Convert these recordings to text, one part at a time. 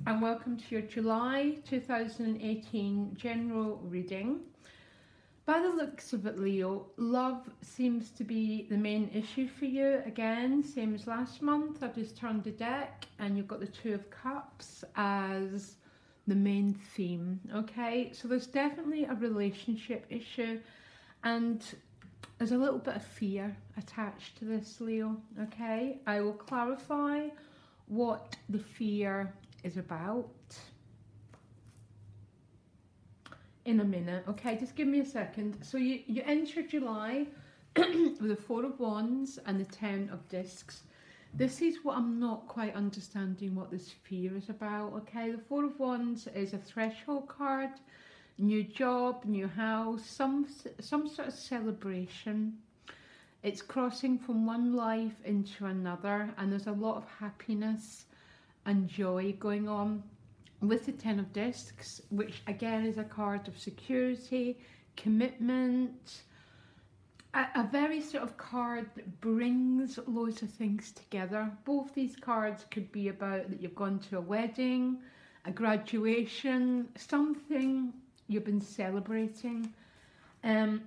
and welcome to your July 2018 general reading. By the looks of it, Leo, love seems to be the main issue for you. Again, same as last month, I've just turned the deck and you've got the Two of Cups as the main theme, okay? So there's definitely a relationship issue and there's a little bit of fear attached to this, Leo, okay? I will clarify what the fear is about in a minute, okay? Just give me a second. So you enter July with the Four of Wands and the Ten of Discs. This is what I'm not quite understanding what this fear is about, okay? The Four of Wands is a threshold card, new job, new house, some sort of celebration. It's crossing from one life into another, and there's a lot of happiness and joy going on with the Ten of Discs, which again is a card of security, commitment, a very sort of card that brings loads of things together. Both these cards could be about that you've gone to a wedding, a graduation, something you've been celebrating. I'll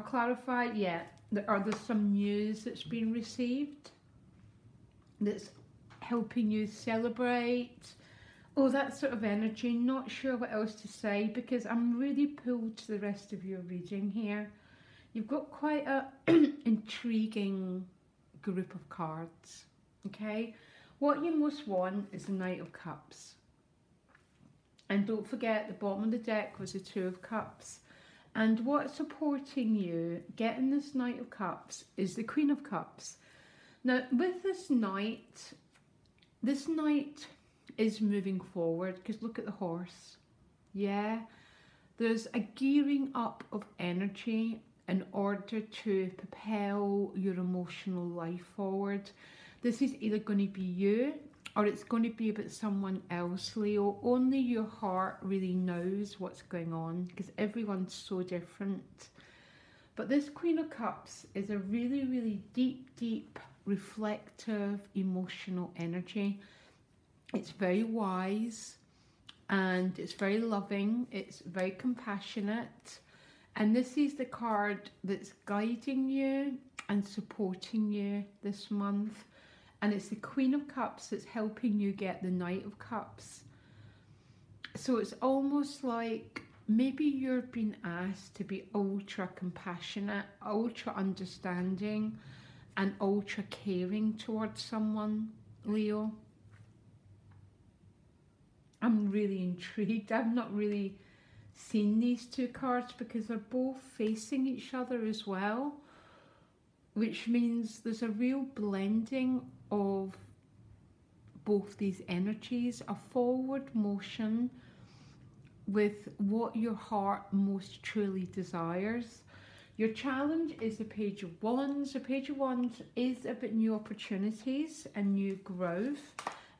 clarify, there's some news that's been received that's helping you celebrate. Oh, that sort of energy. Not sure what else to say because I'm really pulled to the rest of your reading here. You've got quite a intriguing group of cards, okay? What you most want is the Knight of Cups. And don't forget, the bottom of the deck was the Two of Cups. And what's supporting you getting this Knight of Cups is the Queen of Cups. Now, with this Knight is moving forward because look at the horse. Yeah, there's a gearing up of energy in order to propel your emotional life forward. This is either going to be you or it's going to be about someone else, Leo. Only your heart really knows what's going on because everyone's so different. But this Queen of Cups is a really, really deep, reflective, emotional energy. It's very wise and it's very loving. It's very compassionate. And this is the card that's guiding you and supporting you this month. And it's the Queen of Cups that's helping you get the Knight of Cups. So it's almost like maybe you're being asked to be ultra compassionate, ultra understanding, and ultra caring towards someone, Leo. I'm really intrigued. I've not really seen these two cards because they're both facing each other as well, which means there's a real blending of both these energies, a forward motion with what your heart most truly desires. Your challenge is the Page of Wands. The Page of Wands is about new opportunities and new growth.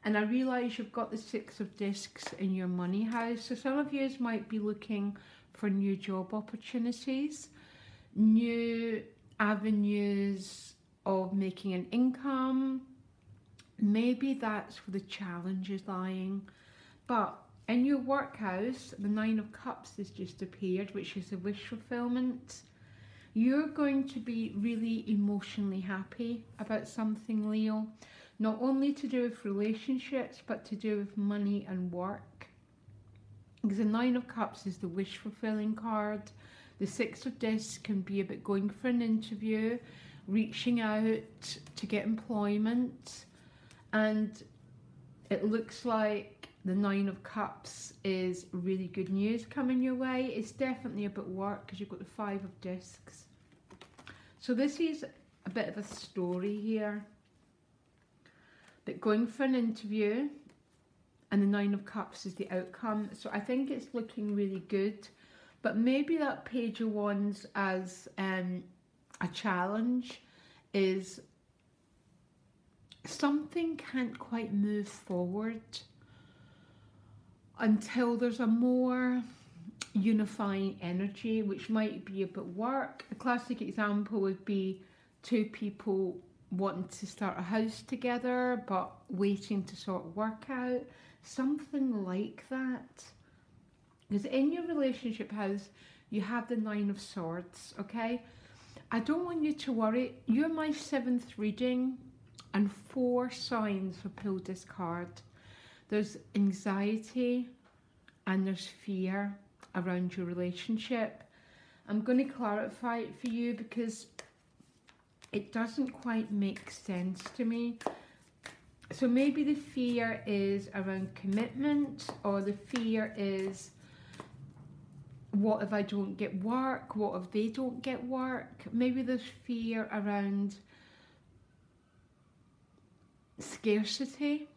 And I realise you've got the Six of Discs in your money house. So some of you might be looking for new job opportunities, new avenues of making an income. Maybe that's where the challenge is lying. But in your work house, the Nine of Cups has just appeared, which is a wish fulfillment. You're going to be really emotionally happy about something, Leo. Not only to do with relationships, but to do with money and work. Because the Nine of Cups is the wish fulfilling card. The Six of Discs can be about going for an interview, reaching out to get employment. And it looks like the Nine of Cups is really good news coming your way. It's definitely about work because you've got the Five of Discs. So this is a bit of a story here. But going for an interview and the Nine of Cups is the outcome. So I think it's looking really good. But maybe that Page of Wands as a challenge is something can't quite move forward until there's a more unifying energy, which might be about work. A classic example would be two people wanting to start a house together but waiting to sort work out. Something like that. Because in your relationship house, you have the Nine of Swords, okay? I don't want you to worry. You're my 7th reading, and 4 signs were pulled this card. There's anxiety and there's fear around your relationship. I'm going to clarify it for you because it doesn't quite make sense to me. So maybe the fear is around commitment, or the fear is, what if I don't get work? What if they don't get work? Maybe there's fear around scarcity,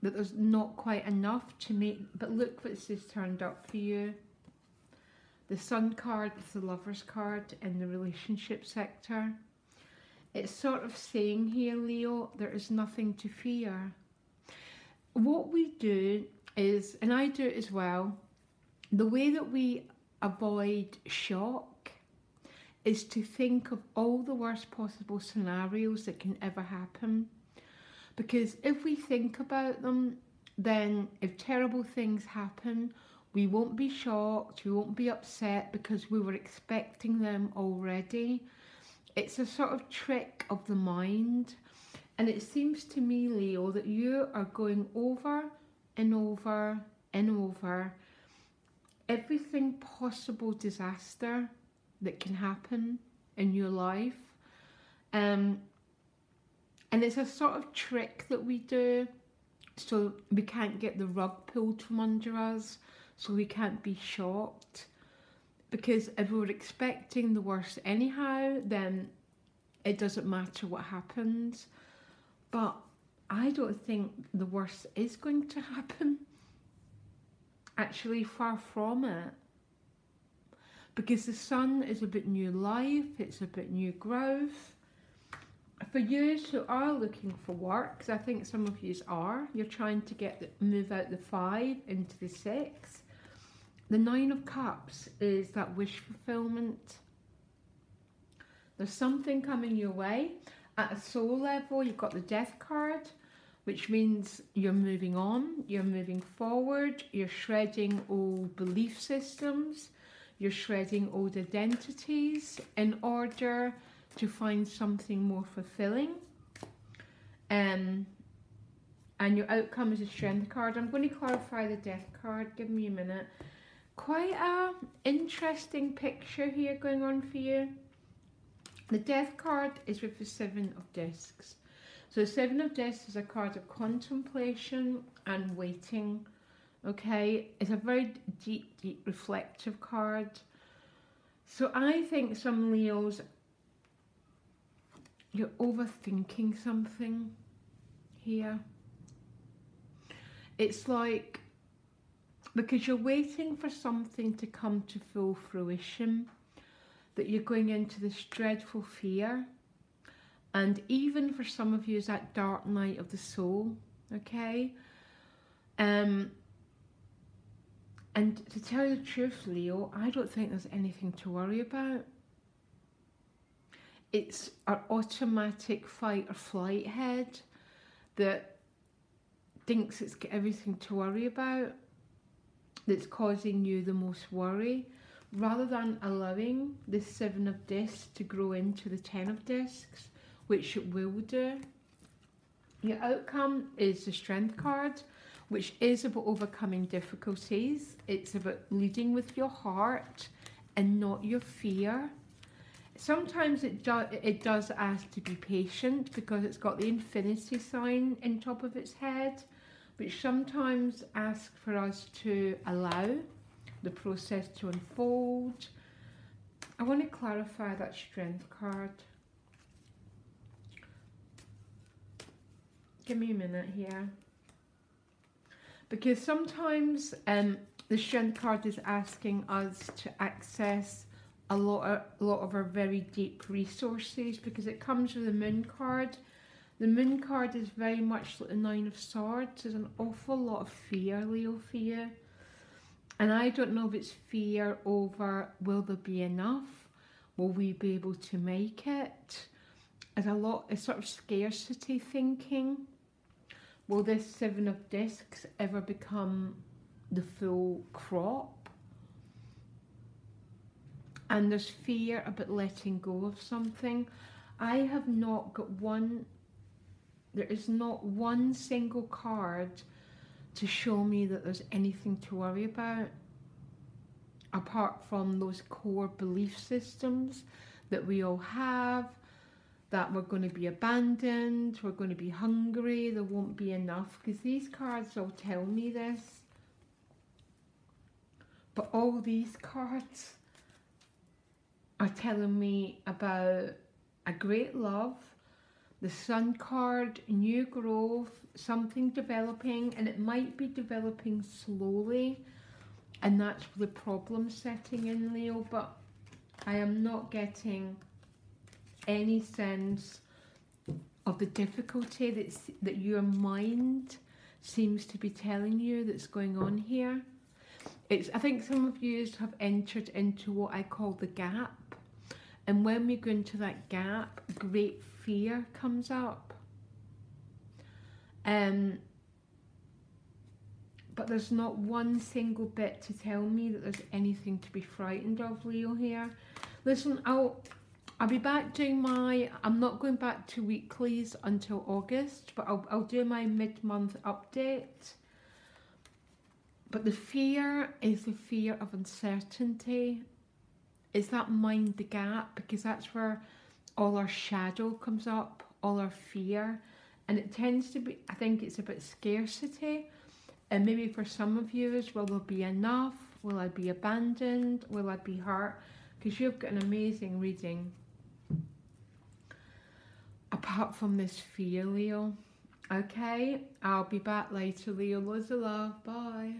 that there's not quite enough to make. But look what this has turned up for you. The Sun card is the Lover's card in the relationship sector. It's sort of saying here, Leo, there is nothing to fear. What we do is, and I do it as well, the way that we avoid shock is to think of all the worst possible scenarios that can ever happen. Because if we think about them, then if terrible things happen, we won't be shocked, we won't be upset because we were expecting them already. It's a sort of trick of the mind. And it seems to me, Leo, that you are going over and over and over everything possible disaster that can happen in your life. And it's a sort of trick that we do so we can't get the rug pulled from under us, so we can't be shocked. Because if we were expecting the worst anyhow, then it doesn't matter what happens. But I don't think the worst is going to happen. Actually, far from it. Because the Sun is about new life, it's about new growth. For you who are looking for work, because I think some of you are, you're trying to move out the 5 into the 6. The 9 of Cups is that wish fulfillment. There's something coming your way. At a soul level, you've got the Death card, which means you're moving on, you're moving forward, you're shredding old belief systems, you're shredding old identities in order to find something more fulfilling. And your outcome is a Strength card. I'm going to clarify the Death card. Give me a minute. Quite a interesting picture here going on for you. The Death card is with the 7 of Discs. So the 7 of Discs is a card of contemplation and waiting. Okay, it's a very deep, deep reflective card. So I think some Leos, you're overthinking something here. It's like, because you're waiting for something to come to full fruition, that you're going into this dreadful fear. And even for some of you, is that dark night of the soul, okay? And to tell you the truth, Leo, I don't think there's anything to worry about. It's our automatic fight or flight head that thinks it's got everything to worry about, that's causing you the most worry, rather than allowing the 7 of Discs to grow into the 10 of Discs, which it will do. Your outcome is the Strength card, which is about overcoming difficulties. It's about leading with your heart and not your fear. Sometimes it does ask to be patient because it's got the infinity sign in top of its head, which sometimes asks for us to allow the process to unfold. I want to clarify that Strength card. Give me a minute here. Because sometimes the Strength card is asking us to access a lot of our very deep resources, because it comes with the Moon card. The Moon card is very much like the 9 of Swords. There's an awful lot of fear, Leo, for you. And I don't know if it's fear over, will there be enough? Will we be able to make it? There's a lot of sort of scarcity thinking. Will this Seven of Discs ever become the full crop? And there's fear about letting go of something. I have not got one, there is not one single card to show me that there's anything to worry about, apart from those core belief systems that we all have, that we're going to be abandoned, we're going to be hungry, there won't be enough, because these cards all tell me this. But all these cards are telling me about a great love, the Sun card, new growth, something developing, and it might be developing slowly, and that's the problem setting in, Leo. But I am not getting any sense of the difficulty that your mind seems to be telling you that's going on here. I think some of you have entered into what I call the gap, and when we go into that gap, great fear comes up. But there's not one single bit to tell me that there's anything to be frightened of, Leo, here. Listen, I'll be back doing I'm not going back to weeklies until August, but I'll do my mid-month update. But the fear is the fear of uncertainty. Is that mind the gap? Because that's where all our shadow comes up, all our fear. And it tends to be, I think it's about scarcity. And maybe for some of you is, will there be enough? Will I be abandoned? Will I be hurt? Because you've got an amazing reading. Apart from this fear, Leo. Okay, I'll be back later, Leo. Loads of love. Bye.